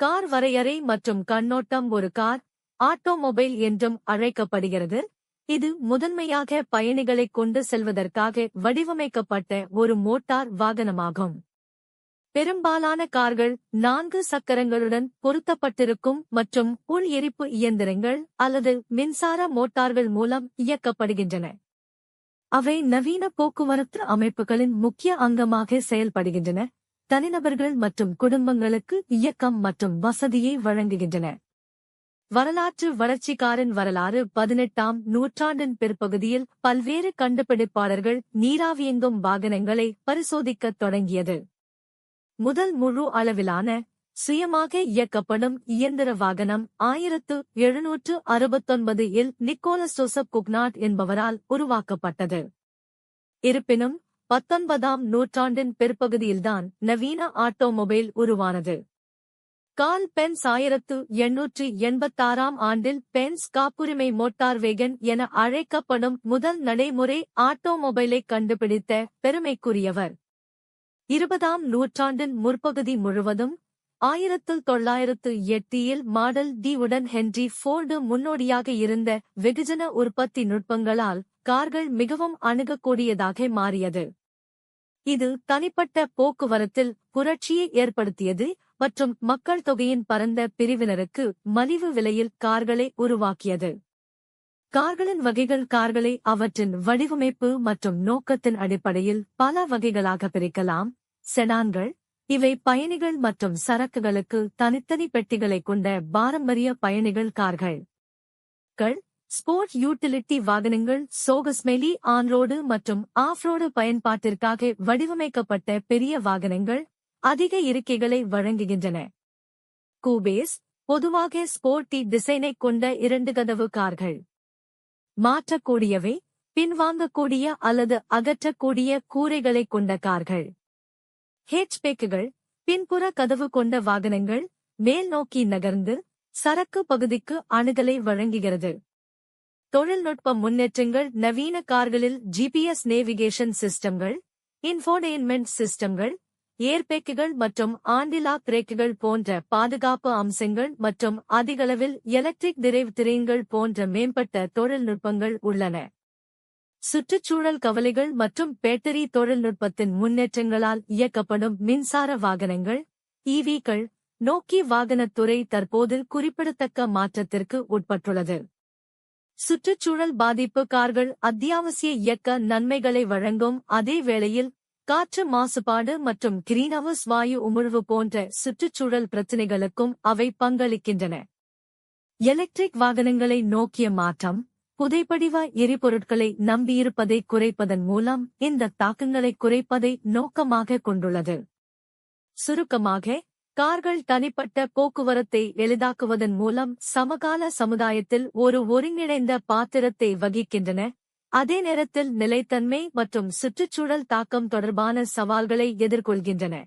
Car வரையறை மற்றும் கண்ணோட்டம். ஒரு கார் ஆட்டோமொபைல் என்றும் அழைக்கப்படுகிறது. இது முதன்மையாக பயணிகளைக் கொண்டு செல்வதற்காக வடிவமைக்கப்பட்ட ஒரு மோட்டார் வாகனமாகும். பெரும்பாலான கார்கள் 4 சக்கரங்களுடன் பொருத்தப்பட்டிருக்கும் மற்றும் உள் எரிப்பு இயந்திரங்கள் அல்லது மின்சார மோட்டார்கள் மூலம் இயக்கப்படுகின்றன. அவை நவீன போக்குவரத்து அமைப்புகளின் முக்கிய அங்கமாக செயல்படுகின்றன, தனிநபர்கள் மற்றும் குடும்பங்களுக்கு இயக்கம் மற்றும் வசதியை வழங்குகின்றன. வரலாற்று வளர்ச்சி. காரின் வரலாறு 18ஆம் நூற்றாண்டின் பிற்பகுதியில் பல்வேறு கண்டுபிடிப்பாளர்கள் நீராவியங்கும் வாகனங்களை பரிசோதிக்கத் தொடங்கியது. முதல் முழு அளவிலான சுயமாக இயக்கப்படும் இயந்திர வாகனம் 1769 இல் நிக்கோலஸ் ஜோசப் குக்னாட் என்பவரால் உருவாக்கப்பட்டது. இருப்பினும் 19ஆம் நூற்றாண்டின் பிற்பகுதியில்தான் நவீன ஆட்டோமொபைல் உருவானது. கார்ல் பென்ஸ் 1886ஆம் ஆண்டில் பென்ஸ் காப்புரிமை மோட்டார் வேகன் என அழைக்கப்படும் முதல் நடைமுறை ஆட்டோமொபைலை கண்டுபிடித்த பெருமைக்குரியவர். 20ஆம் நூற்றாண்டின் முற்பகுதி முழுவதும் 1908 இல் மாடல் டி உடன் ஹென்றி ஃபோர்டு முன்னோடியாக இருந்த வெகுஜன உற்பத்தி நுட்பங்களால் கார்கள் மிகவும் அணுகக்கூடியதாக மாறியது. இது தனிப்பட்ட போக்குவரத்தில் புரட்சியை ஏற்படுத்தியது மற்றும் மக்கள் தொகையின் பரந்த பிரிவினருக்கு மலிவு விலையில் கார்களை உருவாக்கியது. கார்களின் வகைகள். கார்களை அவற்றின் வடிவமைப்பு மற்றும் நோக்கத்தின் அடிப்படையில் பல வகைகளாக பிரிக்கலாம். செடான்கள். இவை பயணிகள் மற்றும் சரக்குகளுக்கு தனித்தனி பெட்டிகளைக் கொண்ட பாரம்பரிய பயணிகள் கார்கள். ஸ்போர்ட் யூட்டிலிட்டி வாகனங்கள். சோகஸ்மெலி ஆன்ரோடு மற்றும் ஆஃப்ரோடு பயன்பாட்டிற்காக வடிவமைக்கப்பட்ட பெரிய வாகனங்கள் அதிக இருக்கைகளை வழங்குகின்றன. கூபேஸ். பொதுவாக ஸ்போர்ட்டி டிசைனைக் கொண்ட 2 கதவு கார்கள். மாற்றக்கூடியவை, பின்வாங்கக்கூடிய அல்லது அகற்றக்கூடிய கூரைகளைக் கொண்ட கார்கள். ஹேட்ச்பேக்குகள். பின்புற கதவு கொண்ட வாகனங்கள் மேல் நோக்கி நகர்ந்து சரக்கு பகுதிக்கு அணுகலை வழங்குகிறது. தொழில்நுட்ப முன்னேற்றங்கள். நவீன கார்களில் ஜிபிஎஸ் நேவிகேஷன் சிஸ்டம்கள், இன்ஃபோடெயின்மென்ட் சிஸ்டம்கள், ஏர்பேக்குகள் மற்றும் ஆன்டி-லாக் பிரேக்குகள் போன்ற பாதுகாப்பு அம்சங்கள் மற்றும் அதிகளவில் எலக்ட்ரிக் டிரைவ் திரைன்கள் போன்ற மேம்பட்ட தொழில்நுட்பங்கள் உள்ளன. சுற்றுச்சூழல் கவலைகள் மற்றும் பேட்டரி தொழில்நுட்பத்தின் முன்னேற்றங்களால் இயக்கப்படும் மின்சார வாகனங்கள் (ஈவிக்கள்) நோக்கி வாகனத்துறை தற்போது குறிப்பிடத்தக்க மாற்றத்திற்கு உட்பட்டுள்ளது. சுற்றுச்சூழல் பாதிப்பு. கார்கள் அத்தியாவசிய இயக்க நன்மைகளை வழங்கும் அதே வேளையில் காற்று மாசுபாடு மற்றும் கிரீன்ஹவுஸ் வாயு உமிழ்வு போன்ற சுற்றுச்சூழல் பிரச்சினைகளுக்கும் அவை பங்களிக்கின்றன. எலக்ட்ரிக் வாகனங்களை நோக்கிய மாற்றம். புதைபடிவ எரிபொருட்களை நம்பியிருப்பதை குறைப்பதன் மூலம் இந்த தாக்கங்களை குறைப்பதை நோக்கமாக கொண்டுள்ளது. சுருக்கமாக, கார்கள் தனிப்பட்ட போக்குவரத்தை எளிதாக்குவதன் மூலம் சமகால சமுதாயத்தில் ஒரு ஒருங்கிணைந்த பாத்திரத்தை வகிக்கின்றன, அதே நேரத்தில் நிலைத்தன்மை மற்றும் சுற்றுச்சூழல் தாக்கம் தொடர்பான சவால்களை எதிர்கொள்கின்றன.